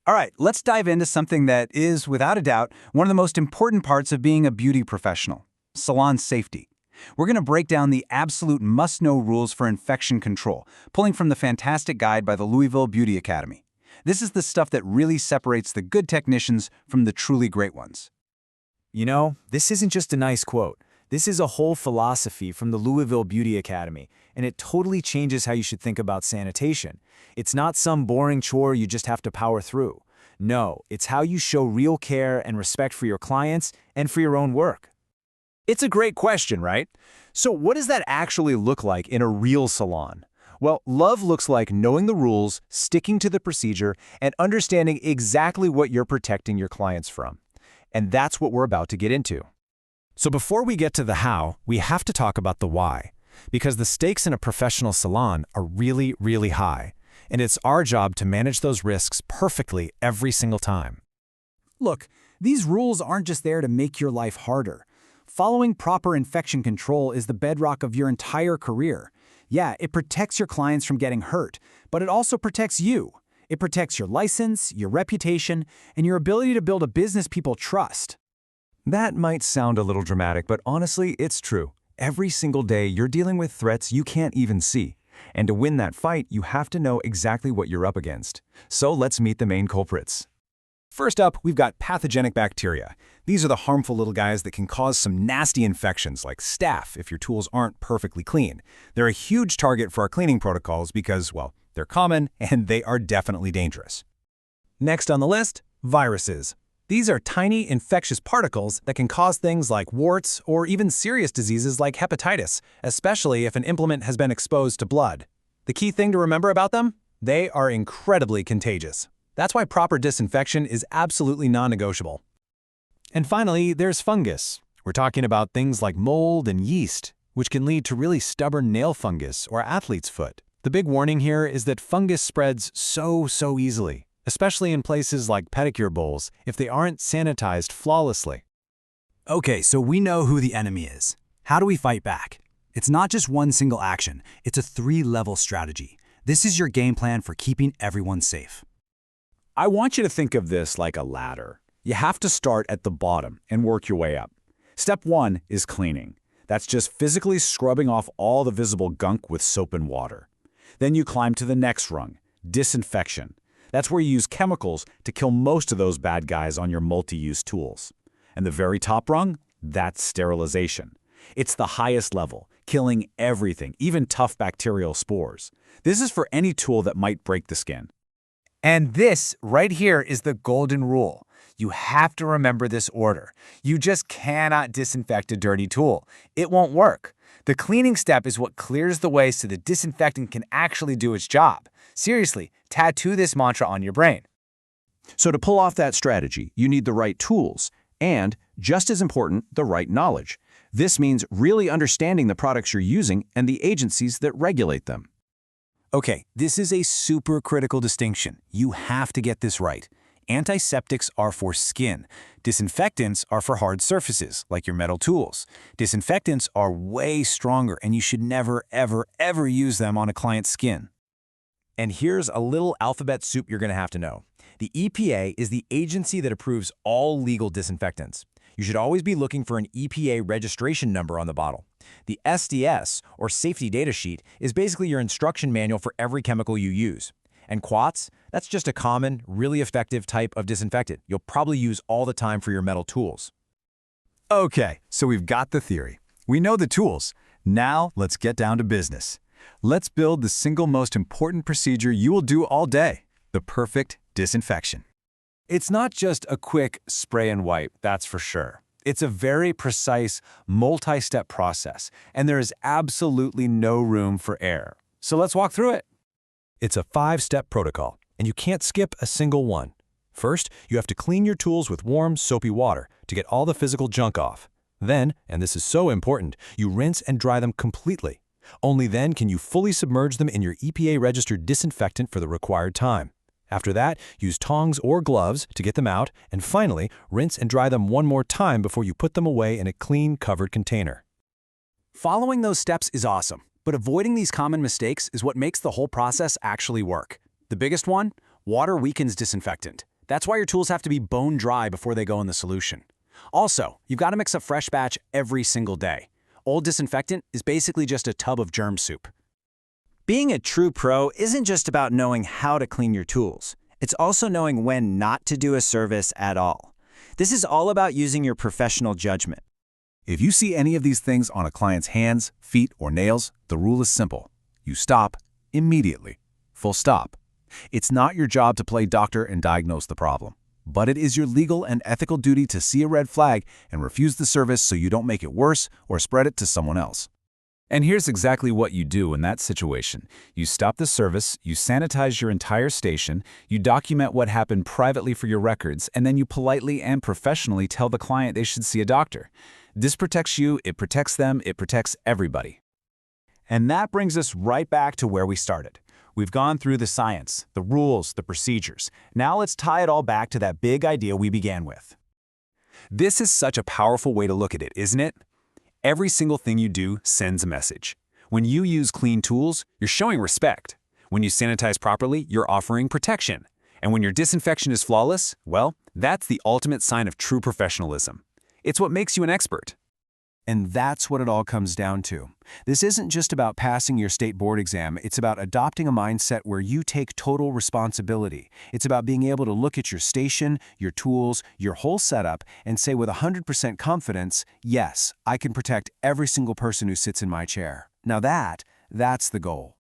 All right, let's dive into something that is, without a doubt, one of the most important parts of being a beauty professional: salon safety. We're going to break down the absolute must-know rules for infection control, pulling from the fantastic guide by the Louisville Beauty Academy. This is the stuff that really separates the good technicians from the truly great ones. You know, this isn't just a nice quote. This is a whole philosophy from the Louisville Beauty Academy, and it totally changes how you should think about sanitation. It's not some boring chore you just have to power through. No, it's how you show real care and respect for your clients and for your own work. It's a great question, right? So what does that actually look like in a real salon? Well, love looks like knowing the rules, sticking to the procedure, and understanding exactly what you're protecting your clients from. And that's what we're about to get into. So before we get to the how, we have to talk about the why, because the stakes in a professional salon are really, really high, and it's our job to manage those risks perfectly every single time. Look, these rules aren't just there to make your life harder. Following proper infection control is the bedrock of your entire career. Yeah, it protects your clients from getting hurt, but it also protects you. It protects your license, your reputation, and your ability to build a business people trust. That might sound a little dramatic, but honestly, it's true. Every single day, you're dealing with threats you can't even see. And to win that fight, you have to know exactly what you're up against. So let's meet the main culprits. First up, we've got pathogenic bacteria. These are the harmful little guys that can cause some nasty infections like staph if your tools aren't perfectly clean. They're a huge target for our cleaning protocols because, well, they're common and they are definitely dangerous. Next on the list, viruses. These are tiny infectious particles that can cause things like warts or even serious diseases like hepatitis, especially if an implement has been exposed to blood. The key thing to remember about them? They are incredibly contagious. That's why proper disinfection is absolutely non-negotiable. And finally, there's fungus. We're talking about things like mold and yeast, which can lead to really stubborn nail fungus or athlete's foot. The big warning here is that fungus spreads so easily, especially in places like pedicure bowls, if they aren't sanitized flawlessly. Okay, so we know who the enemy is. How do we fight back? It's not just one single action, it's a 3-level strategy. This is your game plan for keeping everyone safe. I want you to think of this like a ladder. You have to start at the bottom and work your way up. Step 1 is cleaning. That's just physically scrubbing off all the visible gunk with soap and water. Then you climb to the next rung, disinfection. That's where you use chemicals to kill most of those bad guys on your multi-use tools. And the very top rung, that's sterilization. It's the highest level, killing everything, even tough bacterial spores. This is for any tool that might break the skin. And this right here is the golden rule. You have to remember this order. You just cannot disinfect a dirty tool. It won't work. The cleaning step is what clears the way so the disinfectant can actually do its job. Seriously, tattoo this mantra on your brain. So to pull off that strategy, you need the right tools and, just as important, the right knowledge. This means really understanding the products you're using and the agencies that regulate them. Okay, this is a super critical distinction. You have to get this right. Antiseptics are for skin. Disinfectants are for hard surfaces, like your metal tools. Disinfectants are way stronger, and you should never, ever use them on a client's skin. And here's a little alphabet soup you're going to have to know. The EPA is the agency that approves all legal disinfectants. You should always be looking for an EPA registration number on the bottle. The SDS, or Safety Data Sheet, is basically your instruction manual for every chemical you use. And QUATS, that's just a common, really effective type of disinfectant you'll probably use all the time for your metal tools. Okay, so we've got the theory. We know the tools. Now let's get down to business. Let's build the single most important procedure you will do all day, the perfect disinfection. It's not just a quick spray and wipe, that's for sure. It's a very precise, multi-step process, and there is absolutely no room for error. So let's walk through it. It's a 5-step protocol, and you can't skip a single one. First, you have to clean your tools with warm, soapy water to get all the physical junk off. Then, and this is so important, you rinse and dry them completely. Only then can you fully submerge them in your EPA-registered disinfectant for the required time. After that, use tongs or gloves to get them out, and finally, rinse and dry them one more time before you put them away in a clean, covered container. Following those steps is awesome, but avoiding these common mistakes is what makes the whole process actually work. The biggest one? Water weakens disinfectant. That's why your tools have to be bone dry before they go in the solution. Also, you've got to mix a fresh batch every single day. Old disinfectant is basically just a tub of germ soup. Being a true pro isn't just about knowing how to clean your tools. It's also knowing when not to do a service at all. This is all about using your professional judgment. If you see any of these things on a client's hands, feet, or nails, the rule is simple. You stop immediately. Full stop. It's not your job to play doctor and diagnose the problem, but it is your legal and ethical duty to see a red flag and refuse the service so you don't make it worse or spread it to someone else. And here's exactly what you do in that situation. You stop the service, you sanitize your entire station, you document what happened privately for your records, and then you politely and professionally tell the client they should see a doctor. This protects you, it protects them, it protects everybody. And that brings us right back to where we started. We've gone through the science, the rules, the procedures. Now let's tie it all back to that big idea we began with. This is such a powerful way to look at it, isn't it? Every single thing you do sends a message. When you use clean tools, you're showing respect. When you sanitize properly, you're offering protection. And when your disinfection is flawless, well, that's the ultimate sign of true professionalism. It's what makes you an expert. And that's what it all comes down to. This isn't just about passing your state board exam, it's about adopting a mindset where you take total responsibility. It's about being able to look at your station, your tools, your whole setup, and say with 100% confidence, yes, I can protect every single person who sits in my chair. Now that's the goal.